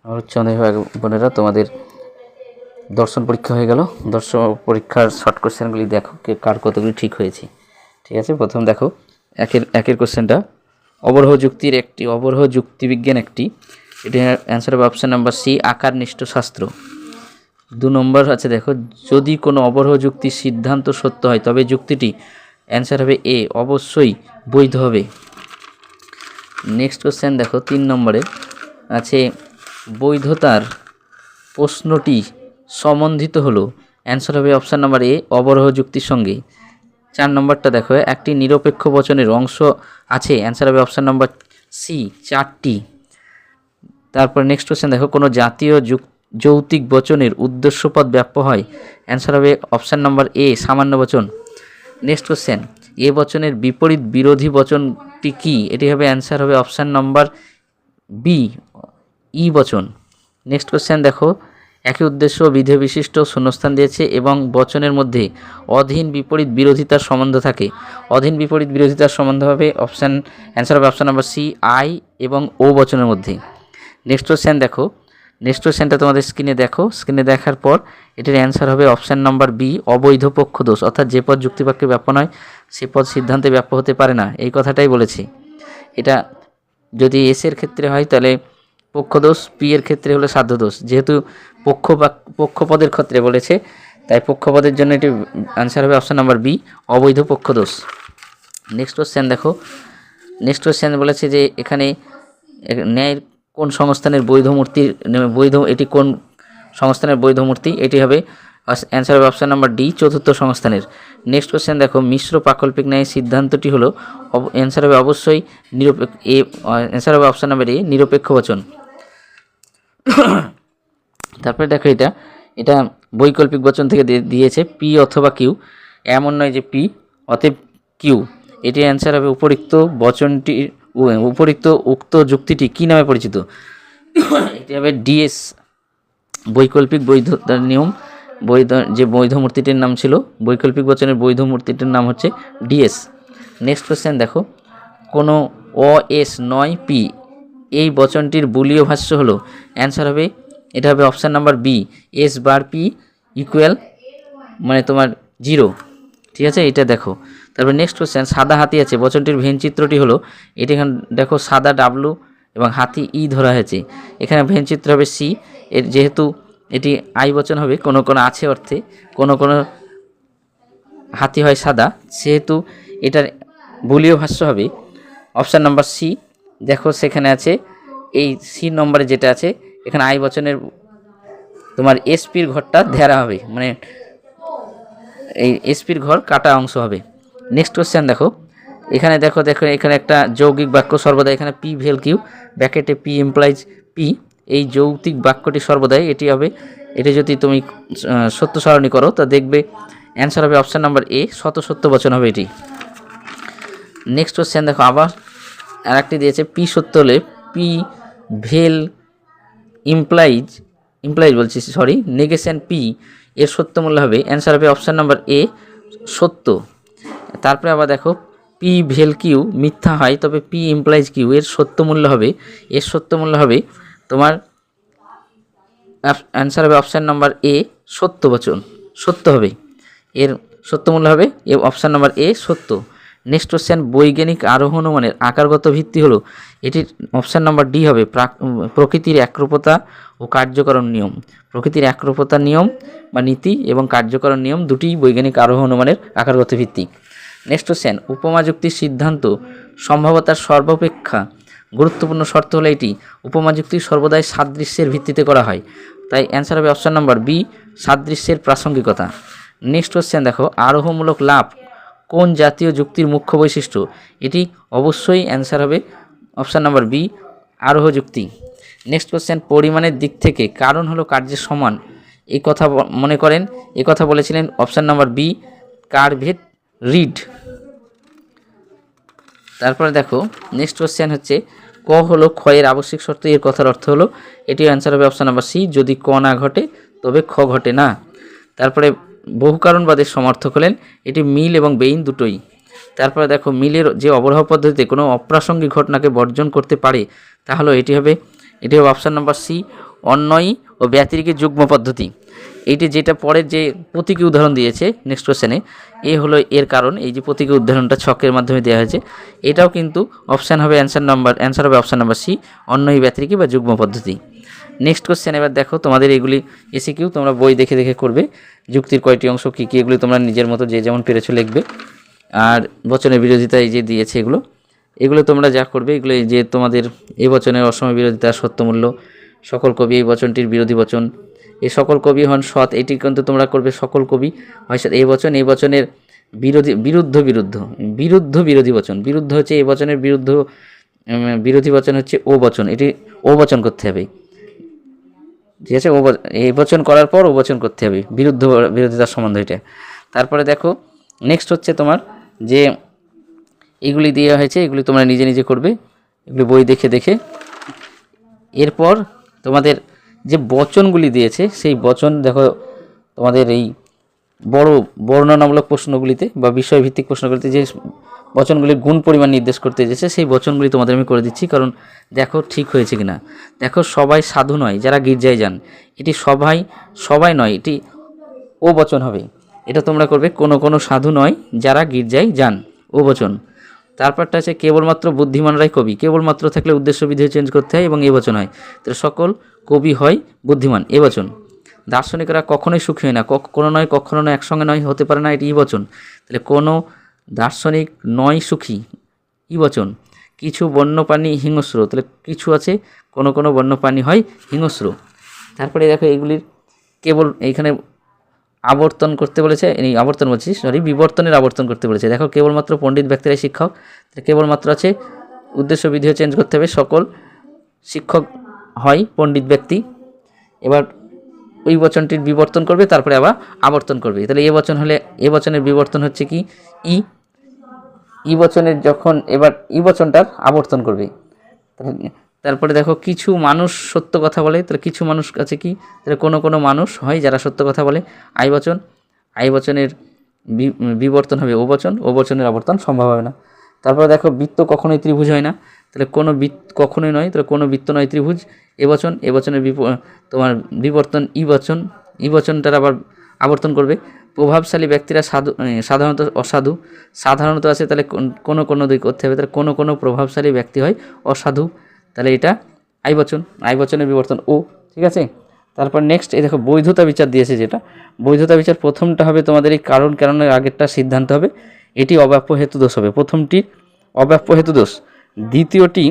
আমার উচ্চ মাধ্যমিক বোনেরা, তোমাদের দর্শন পরীক্ষা হয়ে গেল। দর্শন পরীক্ষার শর্ট কোশ্চেনগুলি দেখো কার কতগুলি ঠিক হয়েছে। ঠিক আছে, প্রথম দেখো একের কোশ্চেনটা, অবরোহ যুক্তিবিজ্ঞান একটি, এটা অ্যান্সার হবে অপশান নাম্বার সি, আকারনিষ্ঠ শাস্ত্র। 2 নম্বর আছে দেখো, যদি কোনো অবরোহ যুক্তির সিদ্ধান্ত সত্য হয় তবে যুক্তিটি, অ্যান্সার হবে এ, অবশ্যই বৈধ হবে। নেক্সট কোশ্চেন দেখো 3 নম্বরে আছে, বৈধতার প্রশ্নটি সম্বন্ধিত হলো, অ্যান্সার হবে অপশান নাম্বার এ, অবরোহ যুক্তির সঙ্গে। 4 নম্বরটা দেখো, একটি নিরপেক্ষ বচনের অংশ আছে, অ্যান্সার হবে অপশান নাম্বার সি, 4টি। তারপর নেক্সট কোশ্চেন দেখো, কোনো জাতীয় যৌক্তিক বচনের উদ্দেশ্যপদ ব্যাপ্য হয়, অ্যান্সার হবে অপশান নাম্বার এ, সামান্য বচন। নেক্সট কোশ্চেন, এ বচনের বিপরীত বিরোধী বচনটি কি, এটি হবে অ্যান্সার হবে অপশান নাম্বার বি, ই বচন। নেক্সট কোশ্চেন দেখো, একই উদ্দেশ্য বিধেয় বিশিষ্ট শূন্যস্থান দিয়েছে এবং বচনের মধ্যে অধীন বিপরীত বিরোধিতার সম্বন্ধ থাকে, অধীন বিপরীত বিরোধিতার সম্বন্ধ হবে অ্যান্সার হবে অপশান নাম্বার সি, আই এবং ও বচনের মধ্যে। নেক্সট কোশ্চেন দেখো, নেক্সট কোশ্চেনটা তোমাদের স্ক্রিনে দেখো, স্ক্রিনে দেখার পর এটির অ্যান্সার হবে অপশান নাম্বার বি, অবৈধ পক্ষদোষ, অর্থাৎ যে পদ যুক্তিবাক্যে ব্যাপ্য নয় সে পদ সিদ্ধান্তে ব্যাপ্য হতে পারে না, এই কথাটাই বলেছে। এটা যদি এস এর ক্ষেত্রে হয় তাহলে পক্ষদোষ, পি এর ক্ষেত্রে হলো সাধ্যদোষ। যেহেতু পক্ষপদের ক্ষেত্রে বলেছে তাই পক্ষপদের জন্য এটি অ্যান্সার হবে অপশান নাম্বার বি, অবৈধ পক্ষদোষ। নেক্সট কোশ্চেন দেখো, নেক্সট কোশ্চেন বলেছে যে এখানে ন্যায়ের কোন সংস্থানের এটি কোন সংস্থানের বৈধ মূর্তি, এটি হবে অ্যান্সার হবে অপশান নাম্বার ডি, চতুর্থ সংস্থানের। নেক্সট কোশ্চেন দেখো, মিশ্র প্রাকল্পিক ন্যায়ের সিদ্ধান্তটি হলো, অ্যান্সার হবে অবশ্যই অ্যান্সার হবে অপশান নাম্বার এ, নিরপেক্ষ বচন। তারপরে দেখো, এটা বৈকল্পিক বচন থেকে দিয়েছে, পি অথবা কিউ, এমন নয় যে পি অতএব কিউ। এটি অ্যান্সার হবে উপরিক্ত উক্ত যুক্তিটি কি নামে পরিচিত, এটি হবে ডিএস, বৈকল্পিক বৈধতার নিয়ম। যে বৈধ মূর্তিটির নাম ছিল, বৈকল্পিক বচনের বৈধ মূর্তিটির নাম হচ্ছে ডিএস। নেক্সট কোশ্চেন দেখো, কোনো এস নয় পি এই বচনটির বুলীয় ভাষ্য হলো, অ্যান্সার হবে এটা হবে option number B, S bar P equal মানে তোমার 0। ঠিক আছে, এটা দেখো। তারপর নেক্সট কোশ্চেন, সাদা হাতি আছে, বচনটির ভেন চিত্রটি হলো, এটি এখানে দেখো সাদা ডাব্লু এবং হাতি ই ধরা হয়েছে, এখানে ভেন চিত্র হবে সি। এর যেহেতু এটি আই বচন হবে, কোনো আছে অর্থে, কোনো হাতি হয় সাদা, সেহেতু এটার বুলীয় ভাষ্য হবে অপশান নাম্বার সি। দেখো সেখানে আছে এই সি নম্বরে যেটা আছে, এখানে আই বচনের তোমার এসপির ঘরটা ধেরা হবে, মানে এই এসপির ঘর কাটা অংশ হবে। নেক্সট কোশ্চেন দেখো, এখানে দেখো এখানে একটা যৌগিক বাক্য সর্বদা, এখানে পি ভেল কিউ ব্যাকেটে পি ইমপ্লাইজ পি, এই যৌক্তিক বাক্যটি সর্বদাই এটি হবে, এটি যদি তুমি সত্য সারণী করো তা দেখবে অ্যান্সার হবে অপশান নাম্বার এ, সত্য বচন হবে এটি। নেক্সট কোশ্চেন দেখো, আবার আর একটি দিয়েছে, পি সত্য হলে পি ভেল ইমপ্লাইজ বলছি সরি নেগেশন পি এর সত্য মূল্য হবে, অ্যান্সার হবে অপশান নাম্বার এ, সত্য। তারপরে আবার দেখো, পি ভেল কিউ মিথ্যা হয় তবে পি ইমপ্লাইজ কিউ এর সত্য মূল্য হবে তোমার অ্যান্সার হবে অপশান নাম্বার এ, সত্য বচন, সত্য হবে এর সত্য মূল্য হবে অপশান নাম্বার এ, সত্য। নেক্সট কোশ্চেন, বৈজ্ঞানিক আরোহণ অনুমানের আকারগত ভিত্তি হলো, এটির অপশান নাম্বার ডি হবে প্রকৃতির একরূপতা ও কার্যকরণ নিয়ম। প্রকৃতির একরূপতা নিয়ম বা নীতি এবং কার্যকরণ নিয়ম দুটিই বৈজ্ঞানিক আরোহণ অনুমানের আকারগত ভিত্তি। নেক্সট কোশ্চেন, উপমা যুক্তির সিদ্ধান্ত সম্ভাব্যতার সর্বাপেক্ষা গুরুত্বপূর্ণ শর্ত হলো এটি উপমা যুক্তি সর্বদাই সাদৃশ্যের ভিত্তিতে করা হয়, তাই অ্যান্সার হবে অপশান নাম্বার বি, সাদৃশ্যের প্রাসঙ্গিকতা। নেক্সট কোশ্চেন দেখো, আরোহমূলক লাভ কোন জাতীয় যুক্তির মুখ্য বৈশিষ্ট্য, এটি অবশ্যই অ্যান্সার হবে অপশান নাম্বার বি, আরোহ যুক্তি। নেক্সট কোশ্চেন, পরিমাণের দিক থেকে কারণ হলো কার্যের সমান, এই কথা মনে করেন, এই কথা বলেছিলেন অপশান নাম্বার বি, কারভেট রিড। তারপরে দেখো নেক্সট কোশ্চেন হচ্ছে, ক হলো ক্ষয়ের আবশ্যিক শর্ত, এর কথার অর্থ হলো, এটিও অ্যান্সার হবে অপশান নাম্বার সি, যদি ক না ঘটে তবে খ ঘটে না। তারপরে বহু কারণবাদের সমর্থক হলেন, এটি মিল এবং বেইন দুটোই। তারপরে দেখো, মিলের যে অবরোহ পদ্ধতিতে কোনো অপ্রাসঙ্গিক ঘটনাকে বর্জন করতে পারে তা হলো এটি হবে অপশান নাম্বার সি, অন্যয়ী ও ব্যতিরিকের যুগ্ম পদ্ধতি। এইটি যেটা পরের যে প্রতীকী উদাহরণ দিয়েছে নেক্সট কোশ্চেনে, এ হলো এর কারণ। এই যে প্রতীকী উদাহরণটা ছকের মাধ্যমে দেওয়া হয়েছে, এটাও কিন্তু অপশান হবে অ্যান্সার হবে অপশান নাম্বার সি, অন্যয়ী ব্যতিরিকী বা যুগ্ম পদ্ধতি। নেক্সট কোশ্চেন এবার দেখো, তোমাদের এগুলি এসিকিউ তোমরা বই দেখে দেখে করবে। যুক্তির কয়টি অংশ কী কী এগুলি তোমরা নিজের মতো যে যেমন পেরেছো লিখবে। আর বচনের বিরোধিতা এই যে দিয়েছে এগুলো তোমরা যা করবে, এগুলো এই যে তোমাদের এই বচনের অসময় বিরোধিতা, সত্যমূল্য, সকল কবি এই বচনটির বিরোধী বচন, এই সকল কবি হন সৎ, এটি কিন্তু তোমরা করবে সকল কবি হয় সৎ। এই বচনের বিরোধী বচন, বিরুদ্ধ হচ্ছে এই বচনের বিরোধী বচন হচ্ছে ও বচন, এটি ও বচন করতে হবে, ঠিক আছে। এই বচন করার পর ও বচন করতে হবে, বিরোধিতার সম্বন্ধ এটা। তারপরে দেখো নেক্সট হচ্ছে তোমার যে এগুলি দেওয়া হয়েছে, এগুলি তোমরা নিজে নিজে করবে, এগুলি বই দেখে দেখে। এরপর তোমাদের যে বচনগুলি দিয়েছে সেই বচন দেখো, তোমাদের এই বড় বর্ণনামূলক প্রশ্নগুলিতে বা বিষয়ভিত্তিক প্রশ্নগুলিতে যে বচনগুলির গুণ পরিমাণ নির্দেশ করতে এসেছে সেই বচনগুলি তোমাদের আমি করে দিচ্ছি, কারণ দেখো ঠিক হয়েছে কিনা। দেখো সবাই সাধু নয় যারা গির্জায় যান, এটি সবাই নয়, এটি ও বচন হবে, এটা তোমরা করবে। কোনো সাধু নয় যারা গির্জায় যান, ও বচন। তারপরটা আছে কেবলমাত্র বুদ্ধিমানরাই কবি, কেবলমাত্র থাকলে উদ্দেশ্য বিধি চেঞ্জ করতে হয় এবং এ বচন হয়, তাহলে সকল কবি হয় বুদ্ধিমান, এ বচন। দার্শনিকরা কখনোই সুখী হয় না, কখনো নয় একসঙ্গে নয়, হতে পারে না, এটি ই বচন, তাহলে কোনো দার্শনিক নয় সুখী, ই বচন। কিছু বন্যপ্রাণী হিংস্র, তাহলে কিছু আছে, কোনো বন্যপ্রাণী হয় হিংস্র। তারপরে দেখো এগুলির কেবল এইখানে আবর্তন করতে বলেছে, বিবর্তনের আবর্তন করতে বলেছে। দেখো কেবলমাত্র পণ্ডিত ব্যক্তিরাই শিক্ষক, কেবলমাত্র আছে উদ্দেশ্য বিধিও চেঞ্জ করতে হবে, সকল শিক্ষক হয় পণ্ডিত ব্যক্তি। এবার ওই বচনটির বিবর্তন করবে, তারপরে আবার আবর্তন করবে, তাহলে এ বচন হলে এ বচনের বিবর্তন হচ্ছে কি ই বচনের, যখন এবার ই বচনটার আবর্তন করবে। তারপরে দেখো কিছু মানুষ সত্য কথা বলে, তাহলে কিছু মানুষ আছে কি, তাহলে কোনো মানুষ হয় যারা সত্য কথা বলে, আই বচনের বিবর্তন হবে ও বচনের আবর্তন সম্ভব হবে না। তারপরে দেখো বৃত্ত কখনোই ত্রিভুজ হয় না, তাহলে কোনো বৃত্ত কখনোই নয়, তাহলে কোনো বৃত্ত নয় ত্রিভুজ, এ বচনের তোমার বিবর্তন ই বচনটার আবার আবর্তন করবে। প্রভাবশালী ব্যক্তিরা সাধারণত অসাধু, সাধারণত আছে, তাহলে কোনো দুই করতে হবে, তাহলে কোনো প্রভাবশালী ব্যক্তি হয় অসাধু, তাহলে এটা আই বচনের বিবর্তন ও, ঠিক আছে। তারপর নেক্সট এই দেখো বৈধতা বিচার দিয়েছে, যেটা বৈধতা বিচার প্রথমটা হবে তোমাদের এই কারণের আগেরটা সিদ্ধান্ত হবে, এটি অব্যাপ্য হেতু দোষ হবে, প্রথমটি অব্যাপ্য হেতু দোষ, দ্বিতীয়টি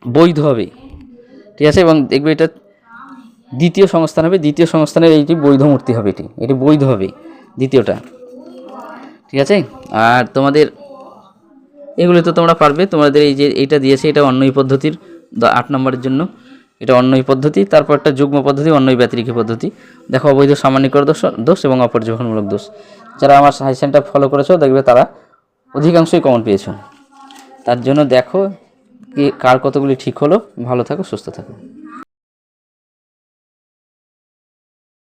বৈধ হবে, ঠিক আছে। এবং দেখবে এটা দ্বিতীয় সংস্থান হবে, দ্বিতীয় সংস্থানের এইটি বৈধ মূর্তি হবে, এটি বৈধ হবে দ্বিতীয়টা, ঠিক আছে। আর তোমাদের এগুলো তো তোমরা পারবে, তোমাদের এই যে এইটা দিয়েছে এটা অন্যয়ী পদ্ধতির 8 নম্বরের জন্য, এটা অন্যয়ী পদ্ধতি। তারপর একটা যুগ্ম পদ্ধতি, অন্যয়ী ব্যতিরিকী পদ্ধতি। দেখো অবৈধ সামান্যীকরণ দোষ এবং অপর্যবেক্ষণমূলক দোষ। যারা আমার সাজেশনটা ফলো করেছো দেখবে তারা অধিকাংশই কমন পেয়েছো। তার জন্য দেখো কার কতগুলি ঠিক হলো। ভালো থাকো, সুস্থ থাকো।